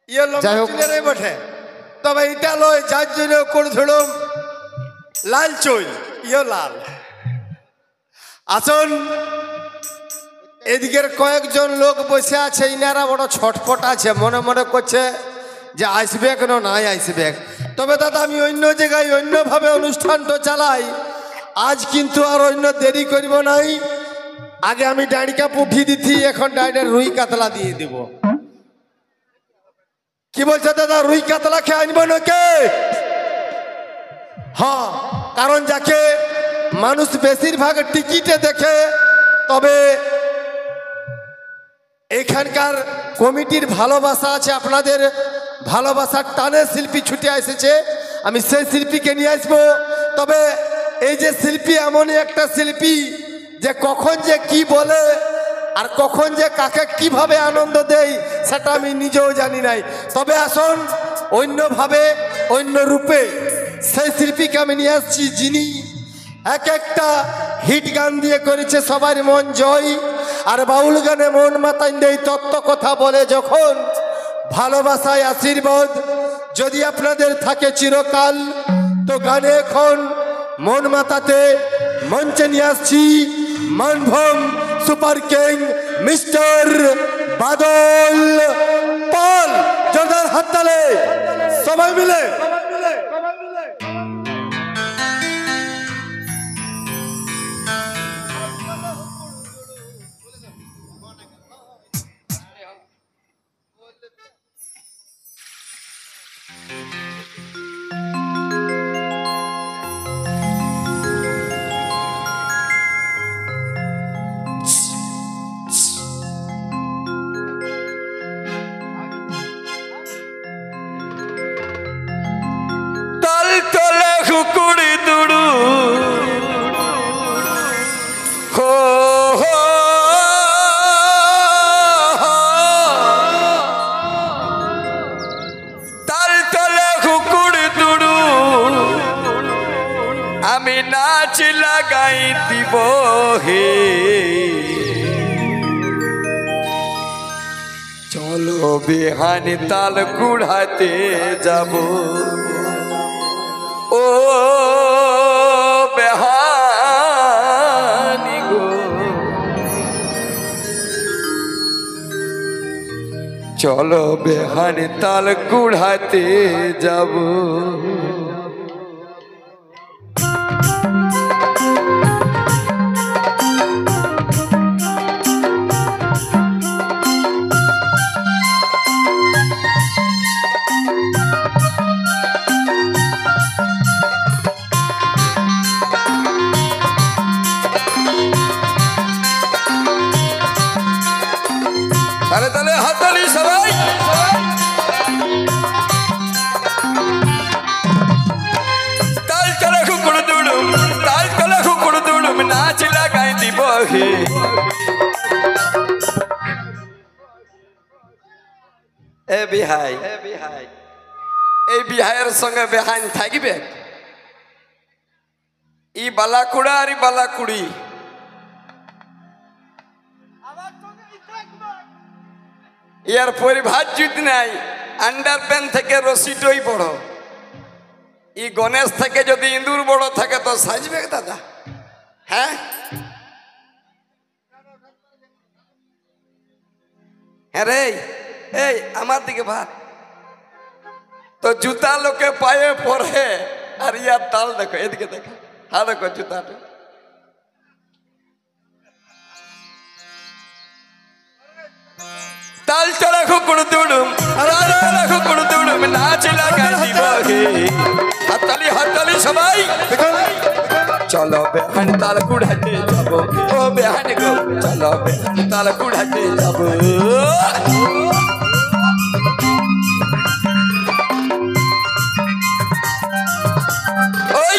ইয়ে লম্বা বটে, তবে এটা লয় যার জন্য করে ধরুন লাল চই ইয়ে লাল। আসুন, এদিকের কয়েকজন লোক বসে আছে, ইনারা বড় ছটফট আছে, মনে মনে করছে যে আসবে কেন নাই আসবে। তবে দাদা আমি অন্য জায়গায় অন্যভাবে অনুষ্ঠানটা চালাই, আজ কিন্তু আর অন্য দেরি করব নাই। আগে আমি ডাঁড়িকা পুঠি দিচ্ছি, এখন ডাইরেক্ট রুই কাতলা দিয়ে দিব। কি বলছে দাদা, রুই কাতলা খেয়ে আনবো নাকি? হ্যাঁ, কারণ যাকে মানুষ বেশিরভাগ টিকিটে দেখে, তবে এখানকার কমিটির ভালোবাসা আছে, আপনাদের ভালোবাসার টানে শিল্পী ছুটে এসেছে, আমি সেই শিল্পীকে নিয়ে আসবো। তবে এই যে শিল্পী এমনই একটা শিল্পী যে কখন যে কি বলে আর কখন যে কাকে কিভাবে আনন্দ দেয় সেটা আমি নিজেও জানি নাই। তবে আসুন, অন্যভাবে অন্য রূপে সেই শিল্পীকে আমি নিয়ে আসছি, যিনি এক একটা হিট গান দিয়ে করেছে সবার মন জয়, আর বাউল গানে মন মাতান দেয় তত্ত্ব কথা বলে যখন, ভালোবাসায় আশীর্বাদ যদি আপনাদের থাকে চিরকাল, তো গানে এখন মন মাতাতে মঞ্চে নিয়ে আসছি মানভূম সুপার কিং মিস্টার বাদল পাল। জোরদার হাততালি সবাই মিলে। আমি নাচ লাগাই দিব হে, চলো বেহানি তাল কুড়াতে যাব। ও বেহানি গো, চলো বেহানি তাল কুড়াতে যাব। তালে তালে হাততালি সবাই। তাল তলে কুকুর দুড়ুম, তাল তলে কুকুর দুড়ুম, নাচ লাগাই দিব হে। এ বিহাই, এই বিহাইয়ের সঙ্গে বেহাইন থাকবে। ই বালাকুড়া আর ই বালাকুড়ি, ইয়ার পরিভাষ যদি নাই, আন্ডার প্যান থেকে রশিটই বড়, ই গণেশ থেকে যদি ইঁদুর বড় থাকে তো সাজবে দাদা? হ্যাঁ হ্যাঁ রে, এই আমার দিকে ভাত তো জুতা লোকে পায়ে পরে, আর ইয়ার তাল দেখো, এদিকে দেখো, হ্যাঁ দেখো জুতাটা। তাল চলা কুকুর দুড়ুম, তাল চলা কুকুর দুড়ুম, নাচ লাগাই দিব হে। হাততালি হাততালি সবাই। চলো বেহানি তাল কুড়াতে যাব, ও বেহানি গো, চলো বেহানি তাল কুড়াতে যাব। ওই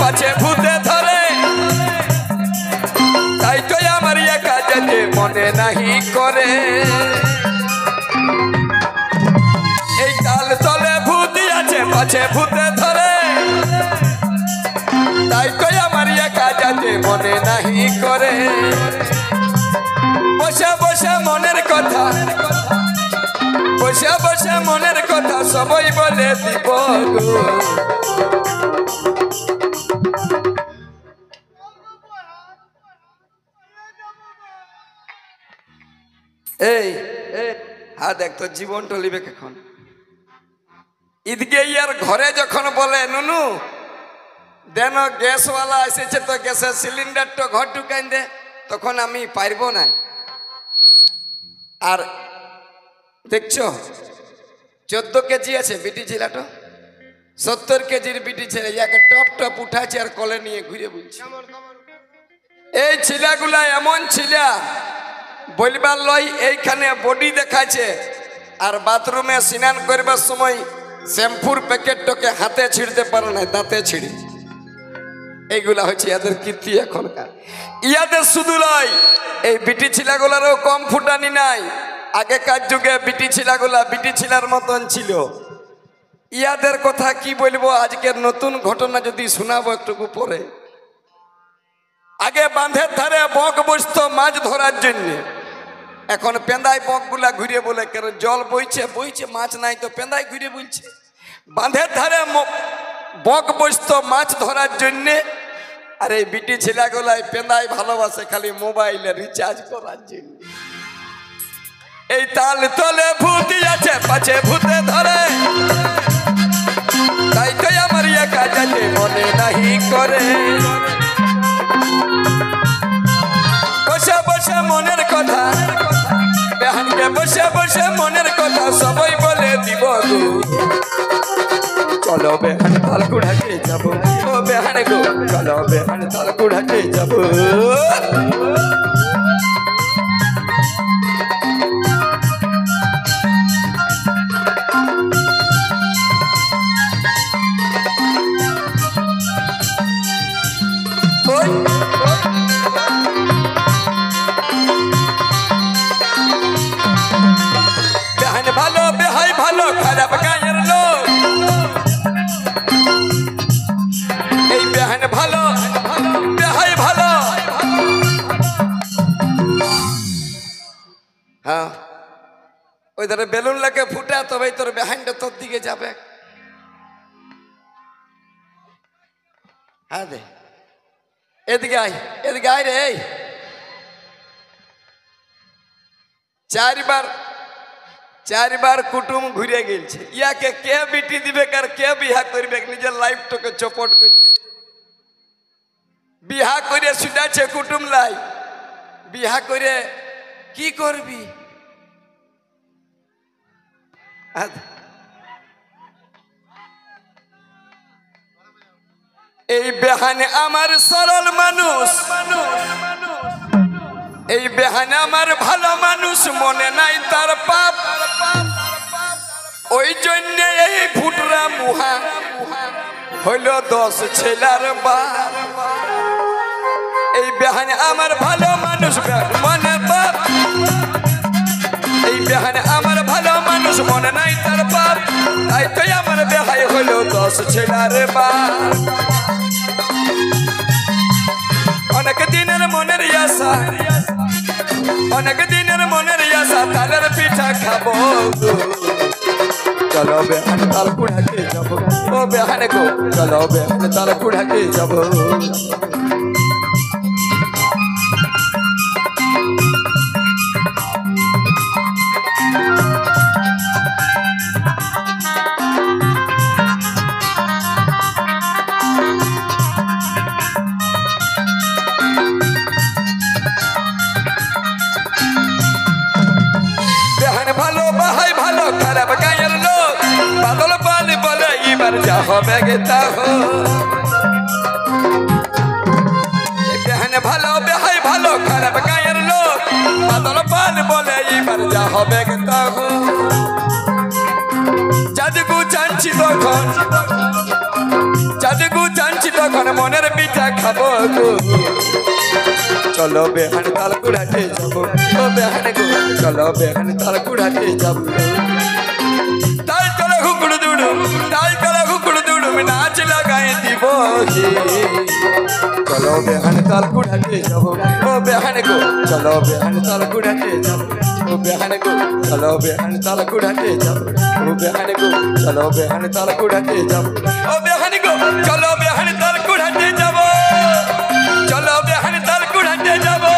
পাছে ভূতে ধরে, তাই তো আমার একা যেতে মনে নাহি করে। এই তাল তলে ভূতি আছে পাছে ভূতে ধরে তাই তো আমার একা যাতে মনে নাহি করে বসে বসে মনের কথা বসে বসে মনের কথা সবাই বলে দিব গো। এই হ্যাঁ দেখ তোর জীবন টলিবে এখন ঈদকে ইয়ার ঘরে যখন বলে নুনু দেন গ্যাসওয়ালা এসেছে তো গ্যাসের সিলিন্ডারটা ঘর ঢুকাই দে তখন আমি পারব না। আর দেখছো 14 কেজি আছে বিটি ছেলেটা 70 কেজির বিটি ছেলে ইয়াকে টপ টপ উঠাচ্ছে আর কলে নিয়ে ঘুরে বুঝছে। এই ছেলেগুলা এমন ছেলে বলবার লয় এইখানে বডি দেখাচ্ছে আর বাথরুমে স্নান করবার সময় শ্যাম্পুর প্যাকেটটাকে হাতে ছিঁড়তে পারে না দাঁতে ছিঁড়ে। এইগুলা হচ্ছে ইয়াদের কীর্তি এখনকার। ইয়াদের শুধু নয় এই বিটি ছেলেগুলারও কম ফুটানি নাই। আগেকার যুগে বিটি ছেলেগুলা বিটি ছেলের মতন ছিল। ইয়াদের কথা কি বলবো আজকের নতুন ঘটনা যদি শোনাবো একটুকু পরে। আগে বাঁধের ধারে বক বসতো মাছ ধরার জন্য এখন পেঁদায় বকগুলা ঘুরে বলে কেন জল বইছে বইছে মাছ নাই তো পেঁদায় ঘুরে বলছে। বাঁধের ধারে বক বসতো মাছ ধরার জন্য আর এই বিটি ছেলেগুলাই পেঁদায় ভালোবাসে খালি মোবাইলে রিচার্জ করার জন্য। এই তাল তলে ভূতি আছে পাছে ভূতে ধরে তাই তো আমার একা যাতে মনে নাহি করে বসে বসে মনের কথা বেহানকে বসে বসে মনের কথা সবাই বলে দিব গো। চলো বেহান তাল কুড়াতে যাবো ও বেহান গো চলো বেহান তাল কুড়াতে যাবো। বেহান ভালো বেহাই ভালো খারাপ গায়ের লোক এই বেহান ভালো বেহাই ভালো। হ্যাঁ ওই ধরে বেলুন লাগে ফুটা তবে তোর বেহানটা তোর দিকে যাবে। হ্যাঁ দে এদিকে আয় রে। চারবার কুটুম ঘুরে গেছে ইয়াকে কে বিটি দিবে কার কে বিহা করবে নিজের লাইফটাকে চপট করতে বিহা করে ছুটাছে কুটুম লাই বিহা করে কি করবি। এই বেহানে আমার সরল মানুষ এই বেহানে আমার ভালো মানুষ মনে নাই তার পাপ ওই জন্য এই ফুটরা মুহা হইল 10 ছেলার বাপ। এই বেহানে আমার ভালো মানুষ মনে পাপ এই বেহানে আমার ভালো মানুষ মনে নাই তার পাপ তাই তো আমার বেহাই হইল 10 ছেলার বাপ। অনেক দিনের মনের আশা অনেক দিনের মনের আশা তালের পিঠা খাবো চলো বেহান তাল কুড়াতে যাবো ও বেহান গো চলো বেহান তাল কুড়াতে যাবো। খারাপ গায়ের লোক বাদল পালি বলে এবার যা হবে গেতা হো বেহানে ভালো বেহাই ভালো খারাপ গায়ের লোক বাদল পালি বলে এবার যা হবে গেতা হো। চাঁদগু জানছি তখন এখন মনের পিঠা খাবো গো চলো বেহান তাল কুড়াতে যাবো ও বেহান গো চলো বেহান তাল কুড়াতে যাবো তাল চলো হুকুড় দুড়ুম তাল চলো হুকুড় দুড়ুম নাচ লাগাই দিব চলো বেহান তাল কুড়াতে যাবো ও বেহান গো চলো বেহান তাল কুড়াতে যাবো ও বেহান গো চলো বেহান তাল কুড়াতে যাবো ও বেহান গো চলো বেহান তাল কুড়াতে যাবো ও বেহান গো চলো বেহান তাল কুড়াতে যাবো চলো বেহান তাল কুড়াতে যাবো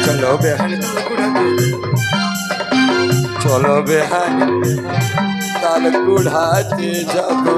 চলো বেহান তাল কুড়াতে চলো বেহান তাল কুড়াতে যাবো